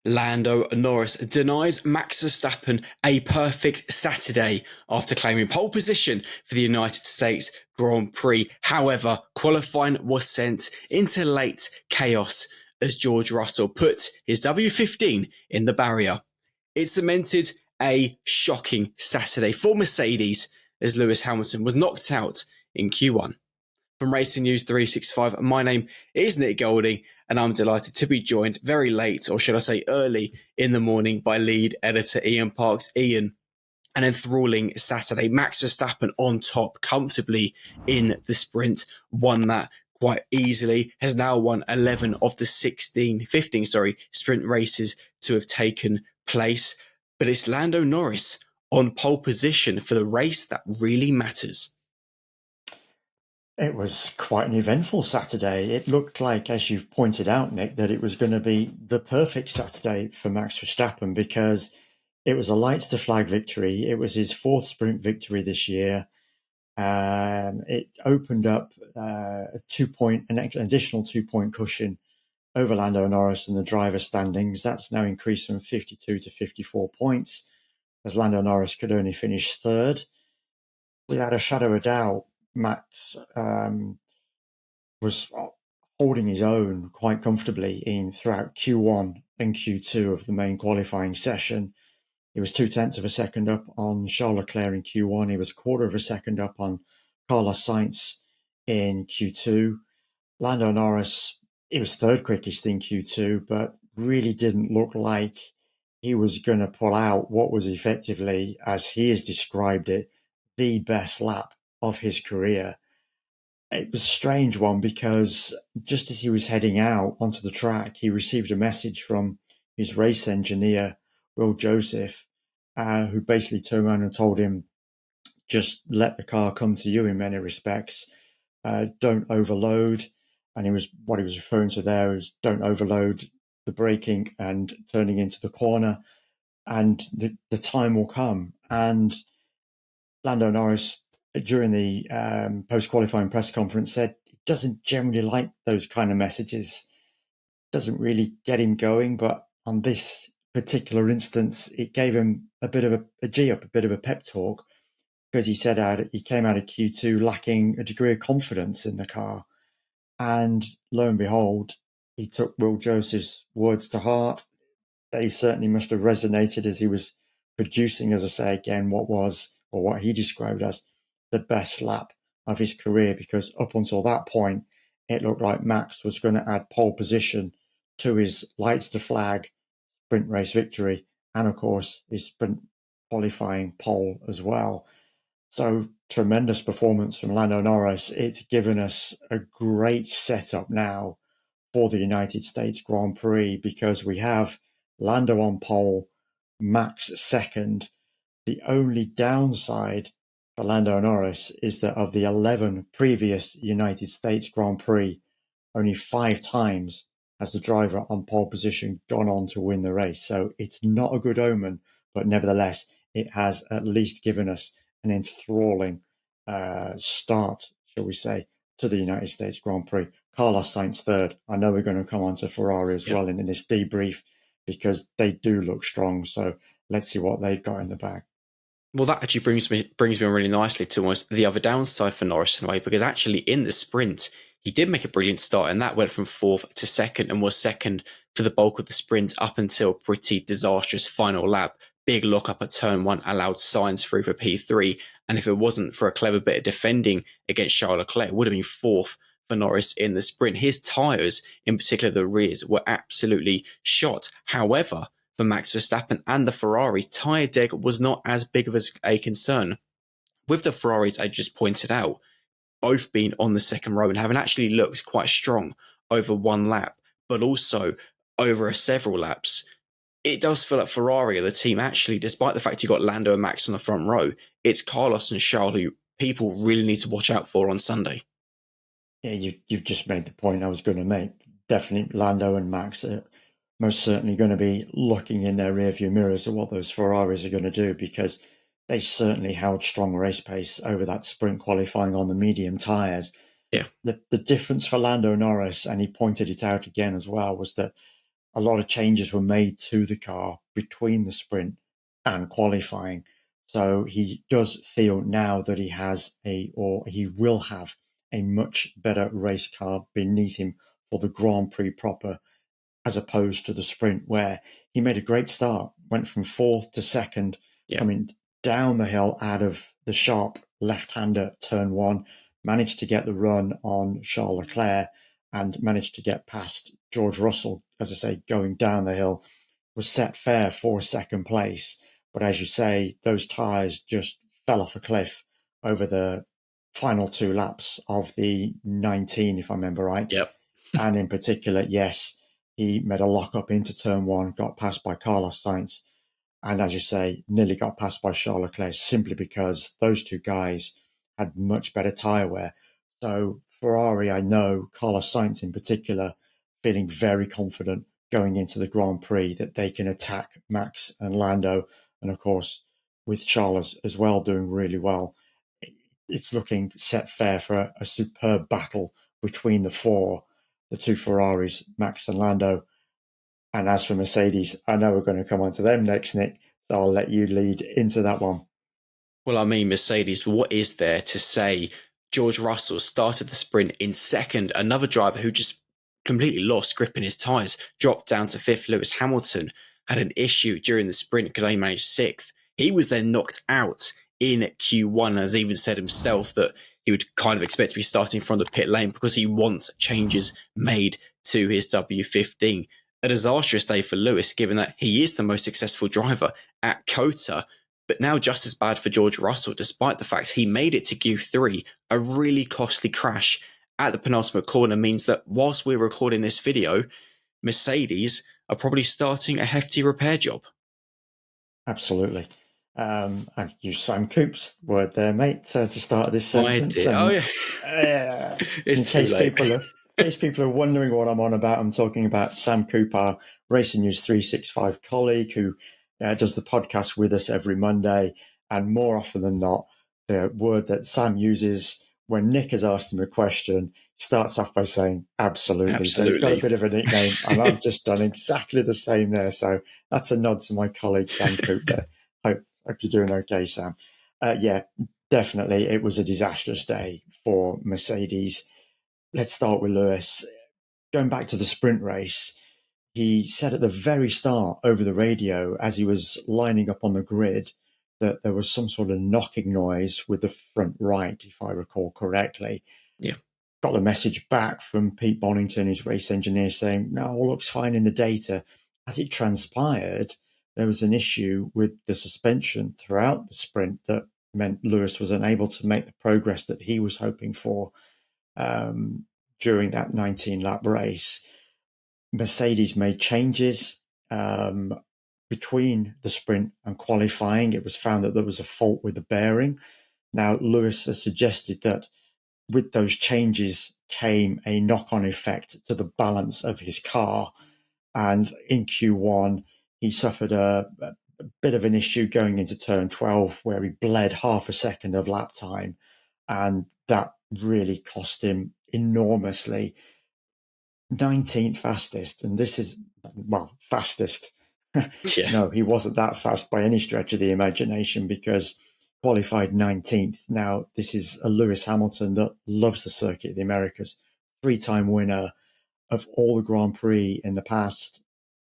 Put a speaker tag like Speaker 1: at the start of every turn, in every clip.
Speaker 1: Lando Norris denies Max Verstappen a perfect Saturday after claiming pole position for the United States Grand Prix. However, qualifying was sent into late chaos as George Russell put his W15 in the barrier. It cemented a shocking Saturday for Mercedes as Lewis Hamilton was knocked out in Q1. From Racing News 365, my name is Nick Golding, and I'm delighted to be joined very late, or should I say early, in the morning by lead editor Ian Parks. Ian, an enthralling Saturday. Max Verstappen on top comfortably in the sprint, won that quite easily, has now won 11 of the 15 sprint races to have taken place. But it's Lando Norris on pole position for the race that really matters.
Speaker 2: It was quite an eventful Saturday. It looked like, as you've pointed out, Nick, that it was going to be the perfect Saturday for Max Verstappen because it was a lights to flag victory. It was his fourth sprint victory this year. It opened up an additional 2-point cushion over Lando Norris in the driver standings. That's now increased from 52 to 54 points, as Lando Norris could only finish third. Without a shadow of a doubt, Max was holding his own quite comfortably throughout Q1 and Q2 of the main qualifying session. He was 0.2 of a second up on Charles Leclerc in Q1. He was 1/4 of a second up on Carlos Sainz in Q2. Lando Norris, he was third quickest in Q2, but really didn't look like he was going to pull out what was effectively, as he has described it, the best lap of his career. It was a strange one because just as he was heading out onto the track, he received a message from his race engineer, Will Joseph, who basically turned around and told him, just let the car come to you in many respects. Don't overload. And what he was referring to there is don't overload the braking and turning into the corner, and the time will come. And Lando Norris, during the post-qualifying press conference, said he doesn't generally like those kind of messages. Doesn't really get him going, but on this particular instance, it gave him a bit of a G-up, a bit of a pep talk, because he said he came out of Q2 lacking a degree of confidence in the car. And lo and behold, he took Will Joseph's words to heart. They certainly must have resonated as he was producing, as I say again, what he described as the best lap of his career, because up until that point, it looked like Max was going to add pole position to his lights to flag sprint race victory, and of course his sprint qualifying pole as well. So tremendous performance from Lando Norris. It's given us a great setup now for the United States Grand Prix, because we have Lando on pole, Max second. The only downside for Lando Norris is that of the 11 previous United States Grand Prix, only 5 times has the driver on pole position gone on to win the race. So it's not a good omen, but nevertheless, it has at least given us an enthralling start, shall we say, to the United States Grand Prix. Carlos Sainz third. I know we're going to come on to Ferrari as well in this debrief, because they do look strong. So let's see what they've got in the bag.
Speaker 1: Well, that actually brings me on really nicely to almost the other downside for Norris in a way, because actually in the sprint, he did make a brilliant start, and that went from fourth to second and was second for the bulk of the sprint up until a pretty disastrous final lap. Big lock up at turn one allowed Sainz through for P3, and if it wasn't for a clever bit of defending against Charles Leclerc, it would have been fourth for Norris in the sprint. His tyres, in particular the rears, were absolutely shot. However, for Max Verstappen and the Ferrari, tyre deg was not as big of a concern. With the Ferraris, I just pointed out, both being on the second row and having actually looked quite strong over one lap, but also over several laps. It does feel like Ferrari are the team actually, despite the fact you got Lando and Max on the front row, it's Carlos and Charles who people really need to watch out for on Sunday.
Speaker 2: Yeah, you've just made the point I was going to make. Definitely Lando and Max are most certainly going to be looking in their rearview mirrors at what those Ferraris are going to do, because they certainly held strong race pace over that sprint qualifying on the medium tyres.
Speaker 1: Yeah.
Speaker 2: The difference for Lando Norris, and he pointed it out again as well, was that a lot of changes were made to the car between the sprint and qualifying. So he does feel now that he will have a much better race car beneath him for the Grand Prix proper, as opposed to the sprint where he made a great start, went from fourth to second,
Speaker 1: Yeah.
Speaker 2: coming down the hill out of the sharp left-hander turn one, managed to get the run on Charles Leclerc and managed to get past George Russell, as I say, going down the hill, was set fair for second place. But as you say, those tyres just fell off a cliff over the final 2 laps of the 19, if I remember right.
Speaker 1: Yep.
Speaker 2: And in particular, yes, he made a lock up into turn one, got passed by Carlos Sainz, and as you say, nearly got passed by Charles Leclerc simply because those two guys had much better tyre wear. So Ferrari, I know, Carlos Sainz in particular, feeling very confident going into the Grand Prix that they can attack Max and Lando. And of course, with Charles as well doing really well, it's looking set fair for a superb battle between the two Ferraris, Max and Lando. And as for Mercedes, I know we're going to come on to them next, Nick. So I'll let you lead into that one.
Speaker 1: Well, I mean, Mercedes, what is there to say? George Russell started the sprint in second. Another driver who just completely lost grip in his tyres dropped down to fifth. Lewis Hamilton had an issue during the sprint, could only manage sixth. He was then knocked out in Q1, has even said himself that he would kind of expect to be starting from the pit lane because he wants changes made to his W15. A disastrous day for Lewis, given that he is the most successful driver at COTA, but now just as bad for George Russell, despite the fact he made it to Q3. A really costly crash at the penultimate corner means that whilst we're recording this video, Mercedes are probably starting a hefty repair job.
Speaker 2: Absolutely. I used Sam Coop's word there, mate, to start this
Speaker 1: I
Speaker 2: sentence.
Speaker 1: did. Oh,
Speaker 2: And
Speaker 1: yeah.
Speaker 2: in
Speaker 1: It's too
Speaker 2: case
Speaker 1: late.
Speaker 2: people are wondering what I'm on about, I'm talking about Sam Coop, our Racing News 365 colleague who does the podcast with us every Monday. And more often than not, the word that Sam uses when Nick has asked him a question starts off by saying absolutely. So he's got a
Speaker 1: Absolutely.
Speaker 2: bit of a nickname, and I've just done exactly the same there. So that's a nod to my colleague Sam Coop there. Hope you're doing okay, Sam. Yeah, definitely. It was a disastrous day for Mercedes. Let's start with Lewis. Going back to the sprint race, he said at the very start over the radio as he was lining up on the grid that there was some sort of knocking noise with the front right, if I recall correctly.
Speaker 1: Yeah.
Speaker 2: Got the message back from Pete Bonington, his race engineer, saying, no, all looks fine in the data. As it transpired, there was an issue with the suspension throughout the sprint that meant Lewis was unable to make the progress that he was hoping for during that 19-lap race. Mercedes made changes between the sprint and qualifying. It was found that there was a fault with the bearing. Now, Lewis has suggested that with those changes came a knock-on effect to the balance of his car. And in Q1, he suffered a bit of an issue going into turn 12 where he bled half a second of lap time. And that really cost him enormously. 19th fastest. And this is, well, fastest.
Speaker 1: Yeah.
Speaker 2: No, he wasn't that fast by any stretch of the imagination because qualified 19th. Now, this is a Lewis Hamilton that loves the circuit of the Americas, 3-time winner of all the Grand Prix in the past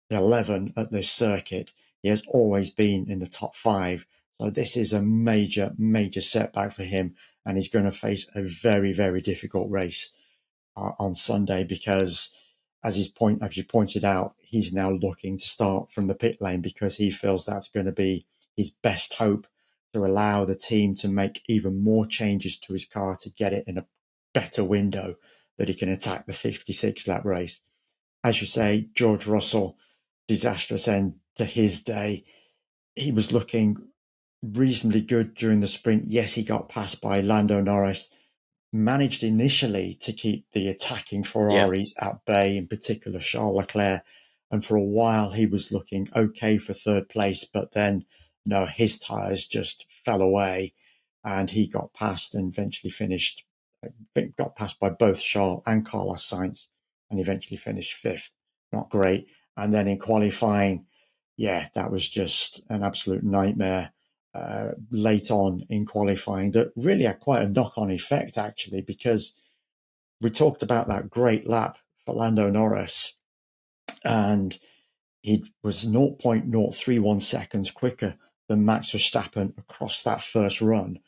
Speaker 2: 11 at this circuit. He has always been in the top 5. So this is a major, major setback for him. And he's going to face a very, very difficult race on Sunday because, as you pointed out, he's now looking to start from the pit lane because he feels that's going to be his best hope to allow the team to make even more changes to his car to get it in a better window that he can attack the 56-lap race. As you say, George Russell, disastrous end to his day. He was looking reasonably good during the sprint. Yes, he got passed by Lando Norris, managed initially to keep the attacking Ferraris at bay, in particular Charles Leclerc. And for a while, he was looking okay for third place, but then no, his tyres just fell away and he got passed and eventually finished, got passed by both Charles and Carlos Sainz and eventually finished fifth. Not great. And then in qualifying, yeah, that was just an absolute nightmare late on in qualifying that really had quite a knock-on effect, actually, because we talked about that great lap for Lando Norris, and he was 0.031 seconds quicker than Max Verstappen across that first run.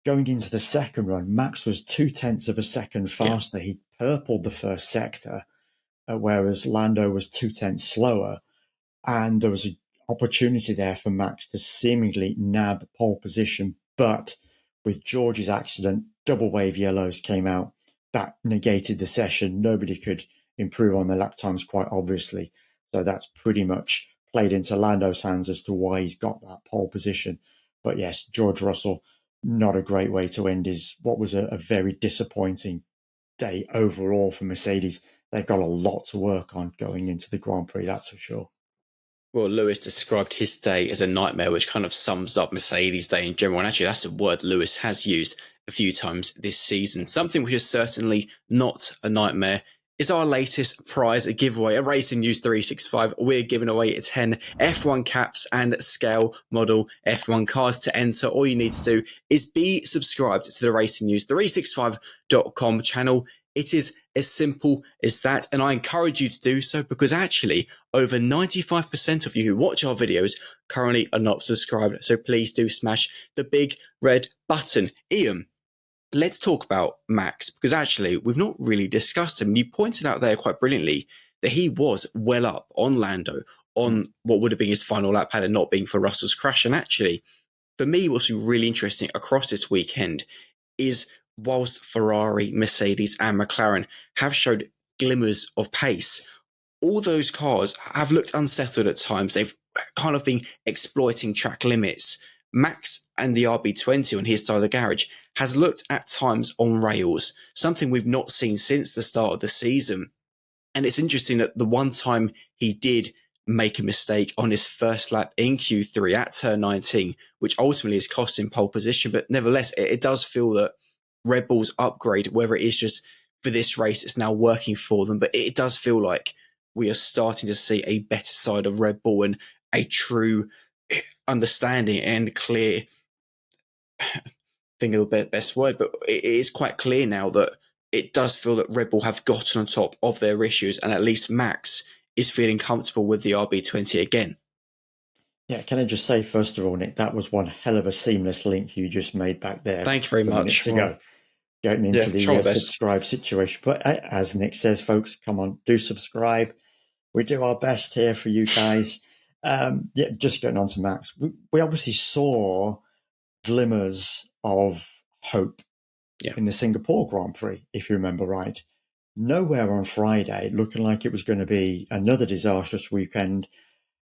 Speaker 2: Going into the second run, Max was 0.2 of a second
Speaker 1: Yeah.
Speaker 2: faster. He purpled the first sector, whereas Lando was 0.2 slower. And there was an opportunity there for Max to seemingly nab pole position. But with George's accident, double wave yellows came out. That negated the session. Nobody could improve on their lap times, quite obviously. So that's pretty much played into Lando's hands as to why he's got that pole position. But yes, George Russell, not a great way to end his what was a very disappointing day overall for Mercedes. They've got a lot to work on going into the Grand Prix, that's for sure.
Speaker 1: Well, Lewis described his day as a nightmare, which kind of sums up Mercedes' day in general. And actually, that's a word Lewis has used a few times this season. Something which is certainly not a nightmare is our latest prize, a giveaway, a Racing News 365. We're giving away 10 F1 caps and scale model F1 cars. To enter, all you need to do is be subscribed to the Racing News 365.com channel. It is as simple as that. And I encourage you to do so because actually, over 95% of you who watch our videos currently are not subscribed. So please do smash the big red button. Ian, let's talk about Max because actually we've not really discussed him. You pointed out there quite brilliantly that he was well up on Lando on what would have been his final lap had it not been for Russell's crash. And actually, for me, what's been really interesting across this weekend is whilst Ferrari, Mercedes, and McLaren have showed glimmers of pace, all those cars have looked unsettled at times. They've kind of been exploiting track limits. Max and the RB20 on his side of the garage has looked at times on rails, something we've not seen since the start of the season. And it's interesting that the one time he did make a mistake on his first lap in Q3 at turn 19, which ultimately has cost him pole position. But nevertheless, it does feel that Red Bull's upgrade, whether it is just for this race, it's now working for them. But it does feel like we are starting to see a better side of Red Bull and a true understanding and clear, think of the best word, but it is quite clear now that it does feel that Red Bull have gotten on top of their issues, and at least Max is feeling comfortable with the RB20 again.
Speaker 2: Yeah, can I just say, first of all, Nick, that was one hell of a seamless link you just made back there.
Speaker 1: Thank you very much.
Speaker 2: Minutes ago, getting into the
Speaker 1: try my best.
Speaker 2: subscribe situation. But as Nick says, folks, come on, do subscribe. We do our best here for you guys. Yeah, just getting on to Max. We obviously saw glimmers of hope in the Singapore Grand Prix, if you remember right. Nowhere on Friday, looking like it was going to be another disastrous weekend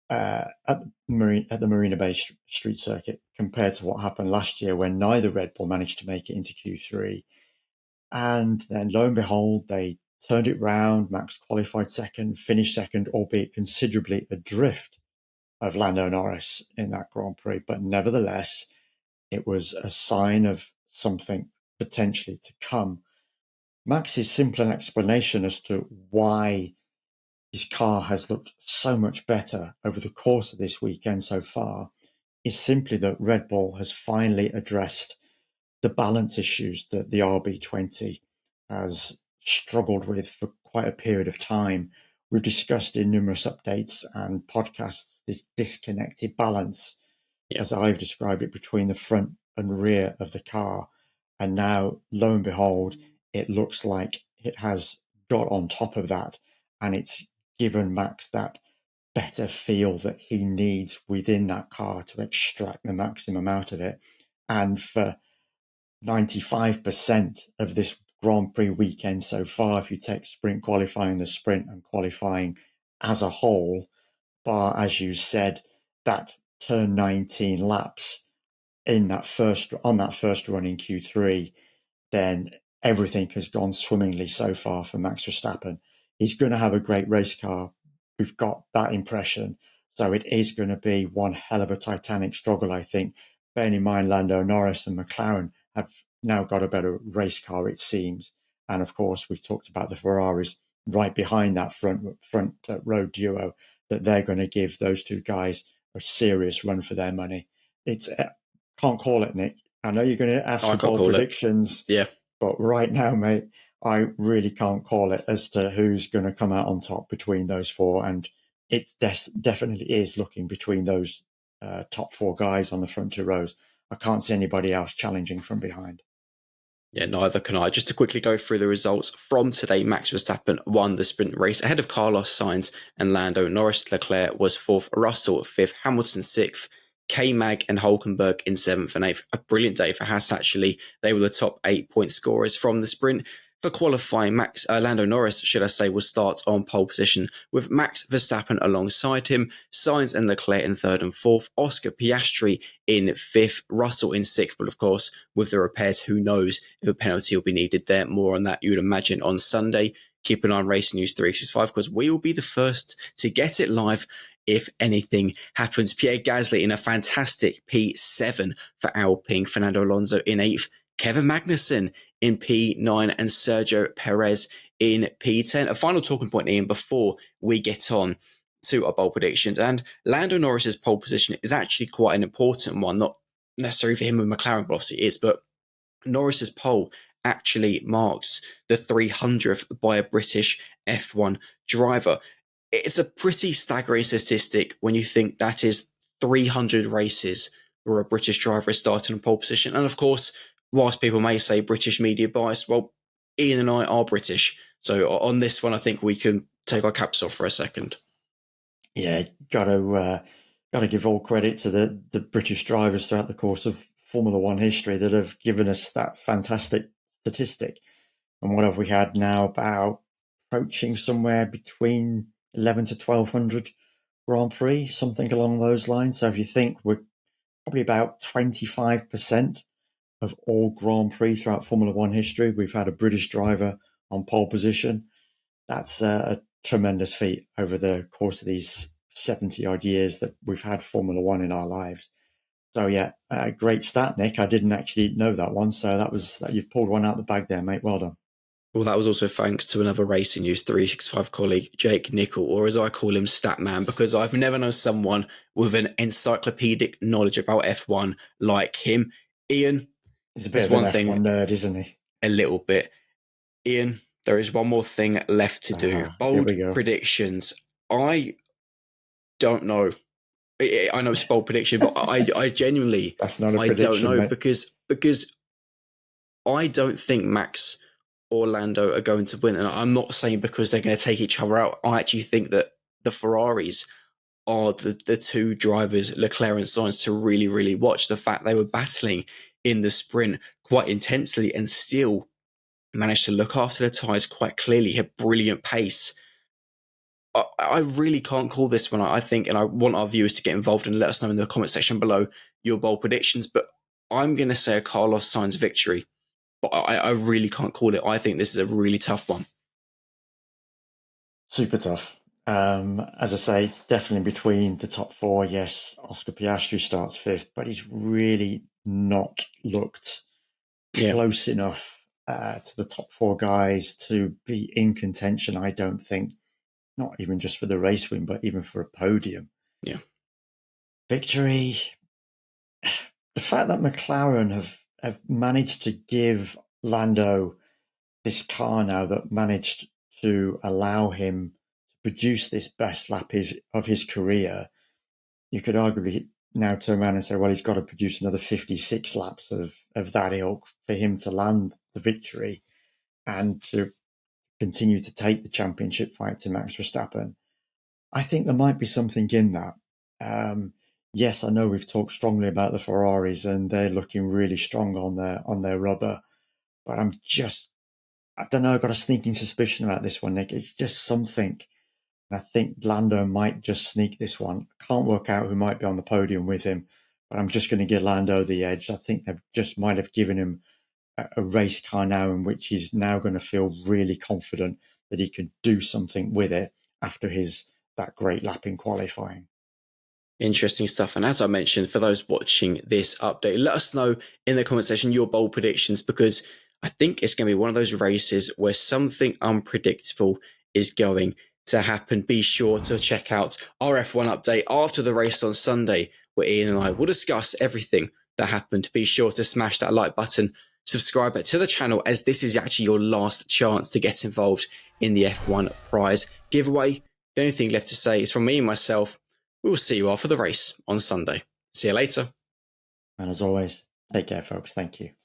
Speaker 2: at the Marina Bay Street Circuit compared to what happened last year when neither Red Bull managed to make it into Q3. And then lo and behold, they turned it round. Max qualified second, finished second, albeit considerably adrift of Lando Norris in that Grand Prix. But nevertheless, it was a sign of something potentially to come. Max's simple explanation as to why his car has looked so much better over the course of this weekend so far is simply that Red Bull has finally addressed the balance issues that the RB20 has struggled with for quite a period of time. We've discussed in numerous updates and podcasts this disconnected balance, as I've described it, between the front and rear of the car. And now, lo and behold, it looks like it has got on top of that, and it's given Max that better feel that he needs within that car to extract the maximum out of it. And for 95% of this Grand Prix weekend so far, if you take sprint qualifying, the sprint and qualifying as a whole, bar, as you said, that turn 19 laps on that first run in Q3, then everything has gone swimmingly so far for Max Verstappen. He's going to have a great race car. We've got that impression. So it is going to be one hell of a titanic struggle, I think. Bearing in mind, Lando Norris and McLaren have now got a better race car, it seems. And of course, we've talked about the Ferraris right behind that front row duo, that they're going to give those two guys a serious run for their money. It's can't call it, Nick. I know you're going to ask
Speaker 1: I
Speaker 2: for
Speaker 1: can't
Speaker 2: bold
Speaker 1: call it.
Speaker 2: predictions,
Speaker 1: Yeah.
Speaker 2: but right now, mate, I really can't call it as to who's going to come out on top between those four. And it definitely is looking between those top four guys on the front two rows. I can't see anybody else challenging from behind.
Speaker 1: Yeah, neither can I. Just to quickly go through the results from today, Max Verstappen won the sprint race ahead of Carlos Sainz and Lando. Norris. Leclerc was fourth, Russell fifth, Hamilton sixth, K-Mag and Hulkenberg in seventh and eighth. A brilliant day for Haas, actually. They were the top 8-point scorers from the sprint. For qualifying, Lando Norris, should I say, will start on pole position with Max Verstappen alongside him, Sainz and Leclerc in third and fourth, Oscar Piastri in fifth, Russell in sixth. But of course, with the repairs, who knows if a penalty will be needed there. More on that, you would imagine, on Sunday. Keep an eye on Racing News 365 because we will be the first to get it live if anything happens. Pierre Gasly in a fantastic P7 for Alpine, Fernando Alonso in eighth, Kevin Magnussen in P9 and Sergio Perez in P10. A final talking point, Ian, before we get on to our bold predictions. And Lando Norris's pole position is actually quite an important one, not necessarily for him and McLaren, but obviously it is, but Norris's pole actually marks the 300th by a British F1 driver. It's a pretty staggering statistic when you think that is 300 races where a British driver is starting in pole position. And of course, whilst people may say British media bias, well, Ian and I are British. So on this one, I think we can take our caps off for a second.
Speaker 2: Yeah, got to give all credit to the British drivers throughout the course of Formula One history that have given us that fantastic statistic. And what have we had now? About approaching somewhere between 11 to 1200 Grand Prix, something along those lines. So if you think we're probably about 25% of all Grand Prix throughout Formula One history, we've had a British driver on pole position. That's a tremendous feat over the course of these 70 odd years that we've had Formula One in our lives. So yeah, great stat, Nick. I didn't actually know that one. So you've pulled one out the bag there, mate. Well done.
Speaker 1: Well, that was also thanks to another Racing News 365 colleague, Jake Nickel, or as I call him, Statman, because I've never known someone with an encyclopedic knowledge about F1 like him. Ian,
Speaker 2: He's a bit
Speaker 1: there's
Speaker 2: of an
Speaker 1: one thing,
Speaker 2: F1 nerd, isn't he?
Speaker 1: a little bit. Ian, there is one more thing left to do.
Speaker 2: Here
Speaker 1: Bold
Speaker 2: we go.
Speaker 1: predictions. I don't know. I know it's a bold prediction, but I genuinely,
Speaker 2: That's not a
Speaker 1: I
Speaker 2: prediction,
Speaker 1: don't know,
Speaker 2: mate.
Speaker 1: because I don't think Max or Lando are going to win. And I'm not saying because they're going to take each other out. I actually think that the Ferraris are the two drivers, Leclerc and Sainz, to really, really watch. The fact they were battling in the sprint quite intensely and still managed to look after their tyres quite clearly, had brilliant pace. I really can't call this one. I think, and I want our viewers to get involved and let us know in the comment section below your bold predictions, but I'm going to say a Carlos Sainz victory. But I really can't call it. I think this is a really tough one.
Speaker 2: Super tough. As I say, it's definitely between the top four. Yes, Oscar Piastri starts fifth, but he's really not looked close enough to the top four guys to be in contention, I don't think. Not even just for the race win, but even for a podium.
Speaker 1: Yeah.
Speaker 2: Victory. The fact that McLaren have managed to give Lando this car now that managed to allow him to produce this best lap of his career, you could arguably now turn around and say, well, he's got to produce another 56 laps of that ilk for him to land the victory and to continue to take the championship fight to Max Verstappen. I think there might be something in that. Yes, I know we've talked strongly about the Ferraris and they're looking really strong on their rubber, but I don't know, I've got a sneaking suspicion about this one, Nick. It's just something. And I think Lando might just sneak this one. I can't work out who might be on the podium with him, but I'm just going to give Lando the edge. I think they just might have given him a race car now in which he's now going to feel really confident that he could do something with it after that great lap in qualifying.
Speaker 1: Interesting stuff. And as I mentioned, for those watching this update, let us know in the comment section your bold predictions, because I think it's going to be one of those races where something unpredictable is going to happen. Be sure to check out our F1 update after the race on Sunday, where Ian and I will discuss everything that happened. Be sure to smash that like button, subscribe to the channel, as this is actually your last chance to get involved in the F1 prize giveaway. The only thing left to say is from me and myself, we will see you after the race on Sunday. See you later.
Speaker 2: And as always, take care, folks. Thank you.